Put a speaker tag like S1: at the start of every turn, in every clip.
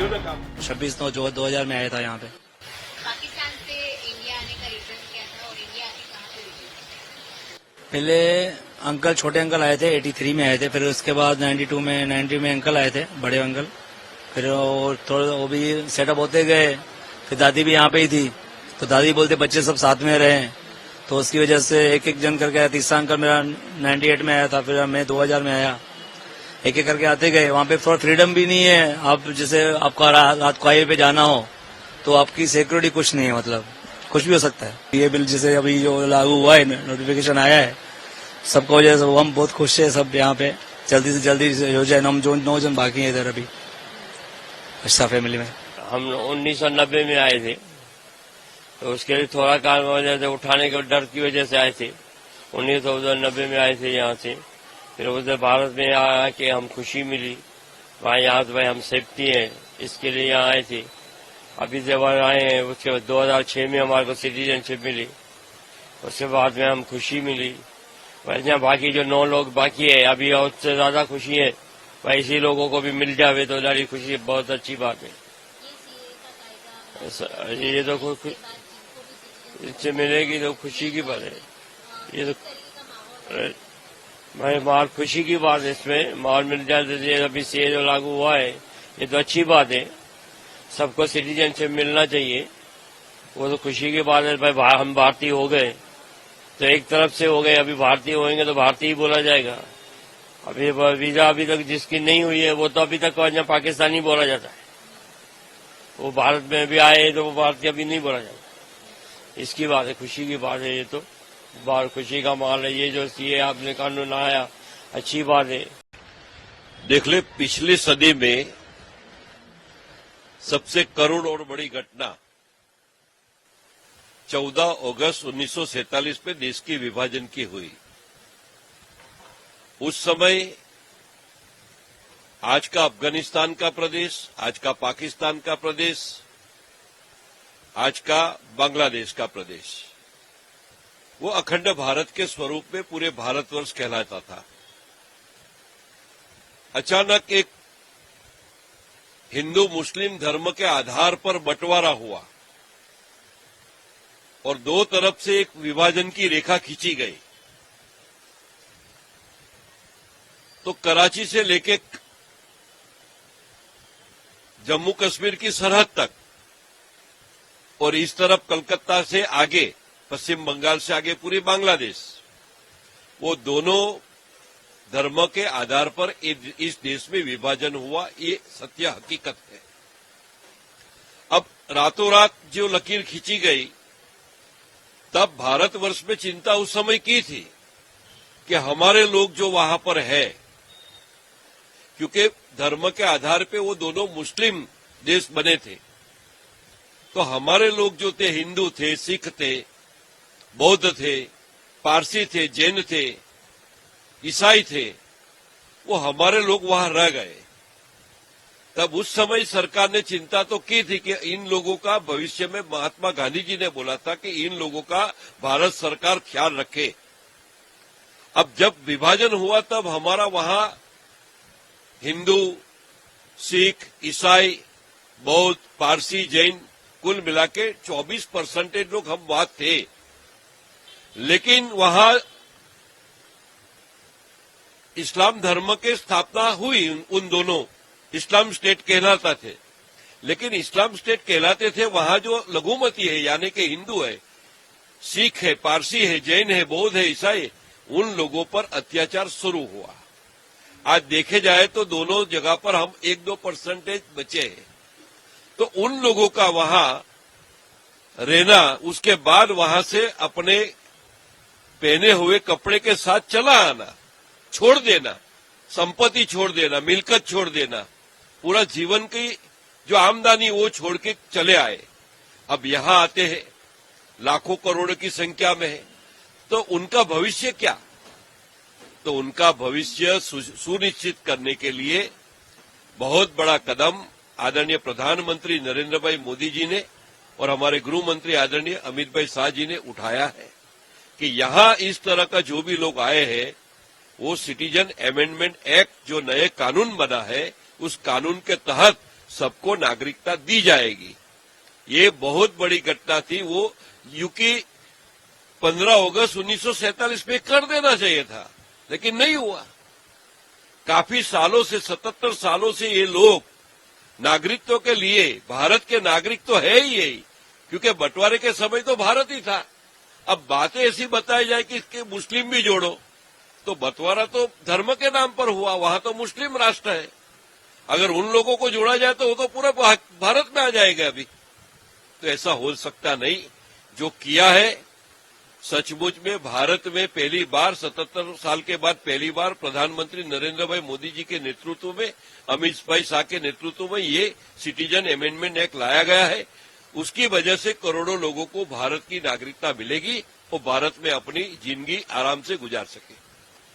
S1: काम।
S2: 26/9/2000 में आया था यहाँ पे।
S3: पाकिस्तान से इंडिया आने का रीजन क्या था और इंडिया आके कहाँ पे रुके?
S2: पहले छोटे अंकल आए थे, 83 में आए थे। फिर उसके बाद 90 में अंकल आए थे, बड़े अंकल। फिर वो भी सेटअप होते गए। फिर दादी भी यहाँ पे ही थी, तो दादी बोलते बच्चे सब साथ में रहे, तो उसकी वजह से एक एक जन करके आया। तीसरा अंकल मेरा 98 में आया था, फिर मैं 2000 में आया। एक एक करके आते गए। वहाँ पे थोड़ा फ्रीडम भी नहीं है। आप जैसे आपका रात को हाईवे पे जाना हो तो आपकी सिक्योरिटी कुछ नहीं है, मतलब कुछ भी हो सकता है। ये बिल जैसे अभी जो लागू हुआ है, नोटिफिकेशन आया है, सबको वजह से हम बहुत खुश है। सब यहाँ पे जल्दी से जल्दी हो जाए। हम जो 9 जन बाकी है इधर अभी अच्छा फैमिली में।
S1: हम 1990 में आए थे, तो उसके लिए थोड़ा काम वजह से उठाने के डर की वजह से आए थे। 1990 में आए थे यहाँ से। फिर उधर भारत में आके हम खुशी मिली, वहाँ यहाँ भाई हम सेफ्टी है, इसके लिए यहाँ आए थे। अभी जब आए हैं, उसके बाद 2006 में हमारे को सिटीजनशिप मिली। उसके बाद में हम खुशी मिली। वैसे यहाँ बाकी जो 9 लोग बाकी है, अभी और से ज्यादा खुशी है। भाई इसी लोगों को भी मिल जावे तो बड़ी खुशी, बहुत अच्छी बात है। ये तो इससे मिलेगी तो खुशी की बात है। ये तो भाई मार खुशी की बात है, इसमें मार मिल जाए तो अभी से जो लागू हुआ है ये तो अच्छी बात है। सबको सिटीजनशिप मिलना चाहिए, वो तो खुशी की बात है। भाई हम भारतीय हो गए तो एक तरफ से हो गए, अभी भारतीय होंगे तो भारतीय ही बोला जाएगा। अभी वीजा अभी तक जिसकी नहीं हुई है वो तो अभी तक पाकिस्तानी बोला जाता है। वो भारत में भी आए तो वो भारतीय अभी नहीं बोला जाता। इसकी बात है, खुशी की बात है। ये तो बार खुशी का माल है। ये जो सीए आपने कानून आया, अच्छी बात है।
S4: देख ले, पिछली सदी में सबसे करुण और बड़ी घटना 14 अगस्त 1947 में देश की विभाजन की हुई। उस समय आज का अफगानिस्तान का प्रदेश, आज का पाकिस्तान का प्रदेश, आज का बांग्लादेश का प्रदेश, वो अखंड भारत के स्वरूप में पूरे भारतवर्ष कहलाता था। अचानक एक हिंदू मुस्लिम धर्म के आधार पर बंटवारा हुआ और दो तरफ से एक विभाजन की रेखा खींची गई। तो कराची से लेके जम्मू कश्मीर की सरहद तक और इस तरफ कलकत्ता से आगे, पश्चिम बंगाल से आगे पूरी बांग्लादेश, वो दोनों धर्म के आधार पर इस देश में विभाजन हुआ। ये सत्य हकीकत है। अब रातों रात जो लकीर खींची गई, तब भारतवर्ष में चिंता उस समय की थी कि हमारे लोग जो वहां पर है, क्योंकि धर्म के आधार पे वो दोनों मुस्लिम देश बने थे, तो हमारे लोग जो थे, हिंदू थे, सिख थे, बौद्ध थे, पारसी थे, जैन थे, ईसाई थे, वो हमारे लोग वहां रह गए। तब उस समय सरकार ने चिंता तो की थी कि इन लोगों का भविष्य में, महात्मा गांधी जी ने बोला था कि इन लोगों का भारत सरकार ख्याल रखे। अब जब विभाजन हुआ तब हमारा वहां हिंदू, सिख, ईसाई, बौद्ध, पारसी, जैन कुल मिला के 24% लोग हम वहां थे। लेकिन वहां इस्लाम धर्म की स्थापना हुई। उन दोनों इस्लाम स्टेट कहलाता थे, लेकिन इस्लाम स्टेट कहलाते थे वहां जो लघुमती है, यानी कि हिंदू है, सिख है, पारसी है, जैन है, बौद्ध है, ईसाई, उन लोगों पर अत्याचार शुरू हुआ। आज देखे जाए तो दोनों जगह पर हम 1-2% बचे हैं। तो उन लोगों का वहां रहना, उसके बाद वहां से अपने पहने हुए कपड़े के साथ चला आना, छोड़ देना, संपत्ति छोड़ देना, मिलकत छोड़ देना, पूरा जीवन की जो आमदनी वो छोड़ के चले आए। अब यहां आते हैं, लाखों करोड़ों की संख्या में है, तो उनका भविष्य क्या? तो उनका भविष्य सुनिश्चित करने के लिए बहुत बड़ा कदम आदरणीय प्रधानमंत्री नरेंद्र भाई मोदी जी ने और हमारे गृह मंत्री आदरणीय अमित भाई शाह जी ने उठाया है कि यहां इस तरह का जो भी लोग आए हैं, वो सिटीजन अमेंडमेंट एक्ट जो नए कानून बना है, उस कानून के तहत सबको नागरिकता दी जाएगी। ये बहुत बड़ी घटना थी। वो यूकी 15 अगस्त 1947 में कर देना चाहिए था, लेकिन नहीं हुआ। काफी सालों से 77 सालों से ये लोग नागरिकत्व के लिए, भारत के नागरिक तो है ही यही, क्योंकि बंटवारे के समय तो भारत ही था। अब बातें ऐसी बताई जाए कि मुस्लिम भी जोड़ो, तो बंटवारा तो धर्म के नाम पर हुआ, वहां तो मुस्लिम राष्ट्र है। अगर उन लोगों को जोड़ा जाए तो वो तो पूरा भारत में आ जाएगा अभी। तो ऐसा हो सकता नहीं। जो किया है सचमुच में भारत में पहली बार 77 साल के बाद पहली बार प्रधानमंत्री नरेंद्र भाई मोदी जी के नेतृत्व में, अमित भाई शाह के नेतृत्व में ये सिटीजन अमेंडमेंट एक्ट लाया गया है। उसकी वजह से करोड़ों लोगों को भारत की नागरिकता मिलेगी और भारत में अपनी जिंदगी आराम से गुजार सके।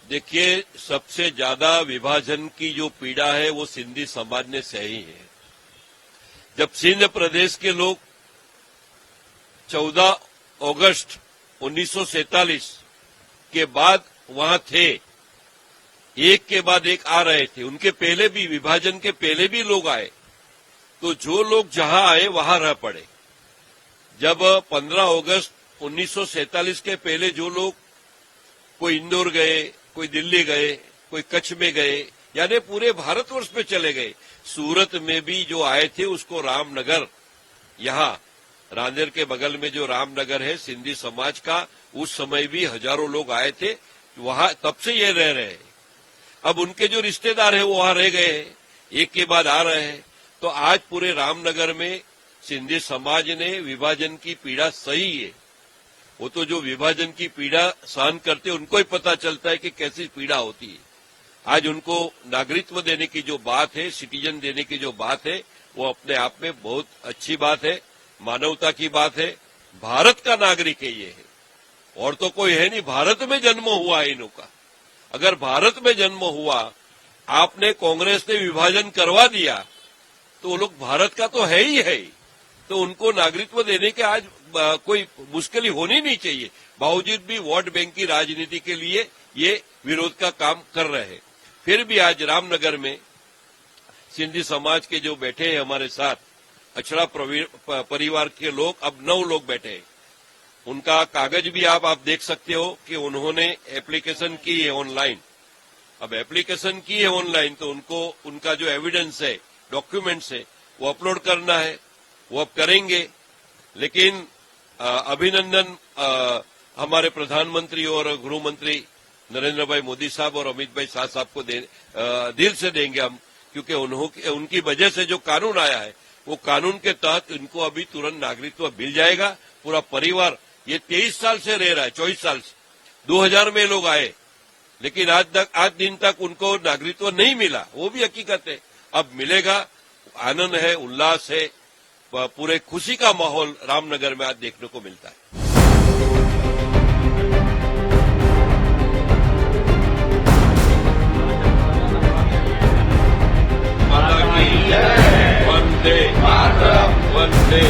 S4: देखिए, सबसे ज्यादा विभाजन की जो पीड़ा है वो सिंधी समाज ने सही है। जब सिंध प्रदेश के लोग 14 अगस्त 1947 के बाद वहां थे, एक के बाद एक आ रहे थे, उनके पहले भी, विभाजन के पहले भी लोग आए, तो जो लोग जहां आए वहां रह पड़े। जब 15 अगस्त 1947 के पहले जो लोग, कोई इंदौर गए, कोई दिल्ली गए, कोई कच्छ में गए, यानी पूरे भारतवर्ष में चले गए। सूरत में भी जो आए थे उसको रामनगर, यहां रांदेर के बगल में जो रामनगर है सिंधी समाज का, उस समय भी हजारों लोग आए थे वहां, तब से ये रह रहे हैं। अब उनके जो रिश्तेदार है वो वहां रह गए हैं, एक के बाद आ रहे हैं। तो आज पूरे रामनगर में सिंधी समाज ने विभाजन की पीड़ा सही है। वो तो जो विभाजन की पीड़ा सहन करते उनको ही पता चलता है कि कैसी पीड़ा होती है। आज उनको नागरिकत्व देने की जो बात है, सिटीजन देने की जो बात है, वो अपने आप में बहुत अच्छी बात है, मानवता की बात है। भारत का नागरिक है ये है, और तो कोई है नहीं। भारत में जन्म हुआ है इनका। अगर भारत में जन्म हुआ, आपने, कांग्रेस ने विभाजन करवा दिया, तो वो लोग भारत का तो है ही है। तो उनको नागरिकत्व देने के आज कोई मुश्किल होनी नहीं चाहिए। बावजूद भी वोट बैंक की राजनीति के लिए ये विरोध का काम कर रहे हैं। फिर भी आज रामनगर में सिंधी समाज के जो बैठे हैं हमारे साथ, अछड़ा परिवार के लोग, अब 9 लोग बैठे हैं। उनका कागज भी आप देख सकते हो कि उन्होंने एप्लीकेशन की है ऑनलाइन। अब एप्लीकेशन की है ऑनलाइन तो उनको उनका जो एविडेंस है, डॉक्यूमेंट्स है, वो अपलोड करना है, वो अब करेंगे। लेकिन अभिनंदन हमारे प्रधानमंत्री और गृह मंत्री नरेंद्र भाई मोदी साहब और अमित भाई शाह साहब को दिल से देंगे हम, क्योंकि उनकी वजह से जो कानून आया है वो कानून के तहत इनको अभी तुरंत नागरिकत्व मिल जाएगा। पूरा परिवार ये 23 साल से रह रहा है, 24 साल से, 2000 में लोग आए, लेकिन आज दिन तक उनको नागरिकत्व नहीं मिला। वो भी हकीकत है, अब मिलेगा। आनंद है, उल्लास है, पूरे खुशी का माहौल रामनगर में आज देखने को मिलता है। वंदे मातरम, वंदे